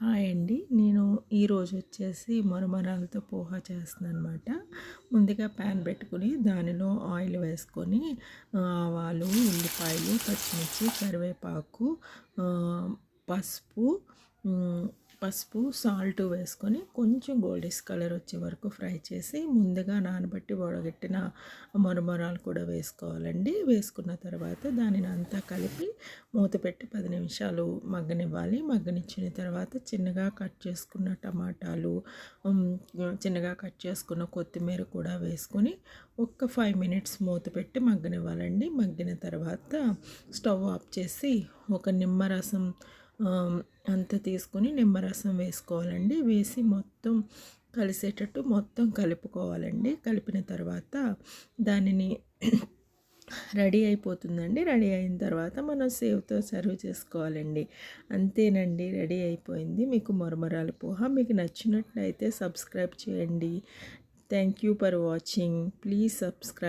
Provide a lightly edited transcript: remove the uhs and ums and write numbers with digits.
Hi అండి. నేను ఈరోజు వచ్చేసి మరమరాలతో పోహా చేస్తున్నానమాట. ముందుగా ప్యాన్ పెట్టుకొని దానిలో ఆయిల్ వేసుకొని ఆవాలు, ఉల్లిపాయలు, పచ్చిమిర్చి, కరివేపాకు, ఆహ్, పసుపు, హ్మ్, సాల్ట్ వేసుకొని కొంచెం గోల్డిష్ కలర్ వచ్చే వరకు ఫ్రై చేసి ముందుగా నానబెట్టి వడగట్టిన మరమరాలు కూడా వేసుకోవాలండి. వేసుకున్న తర్వాత దానిని అంతా కలిపి మూత పెట్టి 10 నిమిషాలు మగ్గనివ్వాలి. మగ్గనిచ్చిన తర్వాత చిన్నగా కట్ చేసుకున్న టమాటాలు, హ్మ్, చిన్నగా కట్ చేసుకున్న కొత్తిమీర కూడా వేసుకొని ఒక్క 5 మినిట్స్ మూత పెట్టి మగ్గనివ్వాలండి. మగ్గిన తర్వాత స్టవ్ ఆఫ్ చేసి ఒక నిమ్మరసం అంతా తీసుకొని నిమ్మరసం వేసుకోవాలండి. వేసి మొత్తం కలిసేటట్టు మొత్తం కలుపుకోవాలండి. కలిపిన తర్వాత దానిని రెడీ అయిపోతుందండి. రెడీ అయిన తర్వాత మనం సేవ్‌తో సర్వ్ చేసుకోవాలండి. అంతేనండి, రెడీ అయిపోయింది. మీకు మరమరాల పోహ. మీకు నచ్చినట్లయితే సబ్స్క్రైబ్ చేయండి. Thank you for watching. Please subscribe.